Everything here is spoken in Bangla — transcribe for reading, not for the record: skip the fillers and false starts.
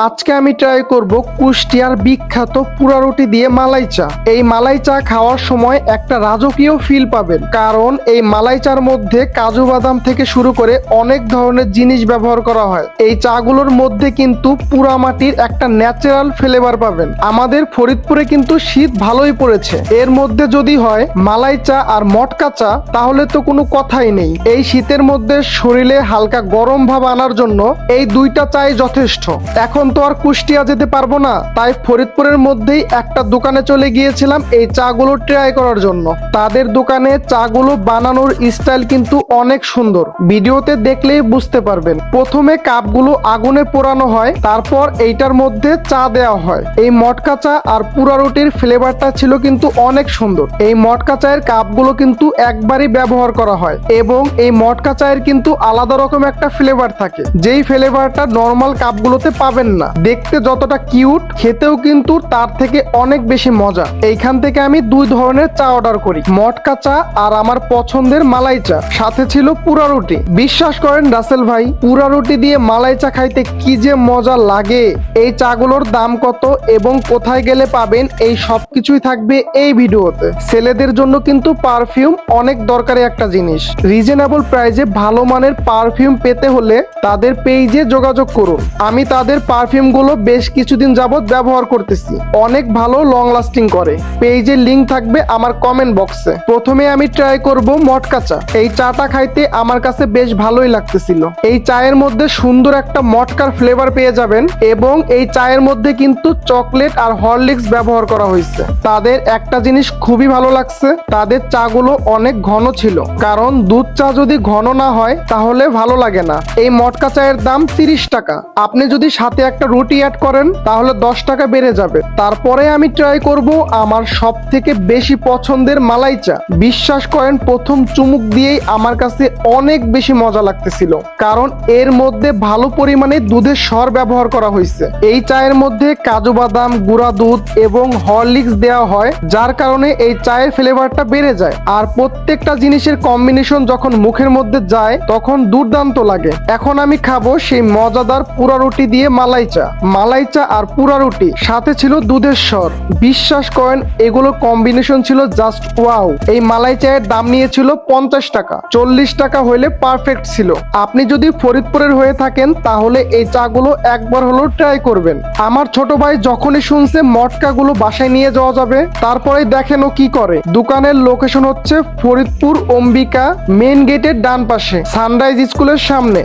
আজকে আমি ট্রাই করব কুষ্টিয়ার বিখ্যাত পুরা রুটি দিয়ে মালাই চা। এই মালাই চা খাওয়ার সময় একটা রাজকীয় ফিল পাবেন, কারণ এই মালাই চার মধ্যে কাজু বাদাম থেকে শুরু করে অনেক ধরনের জিনিস ব্যবহার করা হয়। এই চাগুলোর মধ্যে কিন্তু পুরা মাটির একটা ন্যাচারাল ফ্লেভার পাবেন। আমাদের ফরিদপুরে কিন্তু শীত ভালোই পড়েছে, এর মধ্যে যদি হয় মালাই চা আর মটকা চা তাহলে তো কোনো কথাই নেই। এই শীতের মধ্যে শরীরে হালকা গরম ভাব আনার জন্য এই দুইটা চাই যথেষ্ট। এখন তো আর কুষ্টিয়া যেতে পারবো না, তাই ফরিদপুরের মধ্যেই একটা দোকানে চলে গিয়েছিলাম এই চাগুলো ট্রাই করার জন্য। তাদের দোকানে চাগুলো বানানোর স্টাইল কিন্তু অনেক সুন্দর, ভিডিওতে দেখলেই বুঝতে পারবেন। প্রথমে কাপগুলো আগুনে পোড়ানো হয়, তারপর এইটার মধ্যে চা দেওয়া হয়। এই মটকা চা আর পুরা রুটির ফ্লেভারটা ছিল কিন্তু অনেক সুন্দর। এই মটকা চায়ের কাপগুলো কিন্তু একবারই ব্যবহার করা হয় এবং এই মটকা চায়ের কিন্তু আলাদা রকম একটা ফ্লেভার থাকে, যেই ফ্লেভারটা নর্মাল কাপগুলোতে পাবেন না। দেখতে যতটা কিউট, খেতেও কিন্তু তার থেকে অনেক বেশি মজা। এইখান থেকে আমি দুই ধরনের চা অর্ডার করি, মটকা চা আর আমার পছন্দের মালাই চা, সাথে ছিল পুরা রুটি। বিশ্বাস করেন রাসেল ভাই, পুরা রুটি দিয়ে মালাই চা খাইতে কি যে মজা লাগে। এই চাগুলোর দাম কত এবং কোথায় গেলে পাবেন, এই সবকিছুই থাকবে এই ভিডিওতে। ছেলেদের জন্য কিন্তু পারফিউম অনেক দরকারি একটা জিনিস। রিজনেবল প্রাইসে ভালো মানের পারফিউম পেতে হলে তাদের পেজে যোগাযোগ করুন। আমি তাদের পারফিউমগুলো বেশ কিছুদিন যাবত ব্যবহার করতেছি, অনেক ভালো লং লাস্টিং করে। পেজের লিংক থাকবে আমার কমেন্ট বক্সে। প্রথমে আমি ট্রাই করব মটকা চা। এই চাটা খাইতে আমার কাছে বেশ ভালোই লাগতেছিল। এই চায়ের মধ্যে সুন্দর একটা মটকার ফ্লেভার পেয়ে যাবেন এবং এই চায়ের মধ্যে কিন্তু চকলেট আর হরলিক্স ব্যবহার করা হয়েছে। তাদের একটা জিনিস খুবই ভালো লাগছে, তাদের চাগুলো অনেক ঘন ছিল, কারণ দুধ চা যদি ঘন না হয় তাহলে ভালো লাগে না। এই মটকা চায়ের দাম 30 টাকা। আপনি যদি সাথে একটা রুটি অ্যাড করেন তাহলে 10 টাকা বেড়ে যাবে। তারপরে আমি ট্রাই করব আমার সব থেকে বেশি পছন্দের মালাই চা। বিশ্বাস করেন প্রথম চুমুক দিয়েই আমার কাছে অনেক বেশি মজা লাগতেছিল, কারণ এর মধ্যে ভালো পরিমাণে দুধের স্বর ব্যবহার করা হয়েছে। এই চায়ের মধ্যে কাজু বাদাম, গুঁড়া দুধ এবং হরলিক্স দেওয়া হয়, যার কারণে এই চায়ের ফ্লেভারটা বেড়ে যায়। আর প্রত্যেকটা জিনিসের কম্বিনেশন যখন মুখের মধ্যে যায় তখন দুর্দান্ত লাগে। এখন আমি খাবো সেই মজাদার পুরা রুটি দিয়ে মালাই চা। মালাই চা আর পুরা রুটি, সাথে ছিল দুধের স্বর। বিশ্বাস করেন এগুলো কম্বিনেশন ছিল জাস্ট ওয়াও। এই মালাই চায়ের দাম নিয়েছিল 50 টাকা, 40 টাকা হইলে পারফেক্ট ছিল। আপনি যদি ফরিদপুরের হয়ে থাকেন তাহলে এই চাগুলো একবার হলেও ট্রাই করবেন। আমার ছোট ভাই যখনই শুনছে মটকাগুলো বাসায় নিয়ে যাওয়া যাবে, তারপরে দেখেন ও কি করে। দোকানের লোকেশন হচ্ছে ফরিদপুর অম্বিকা মেইন গেটের ডান পাশে, সানরাইজ স্কুলের সামনে।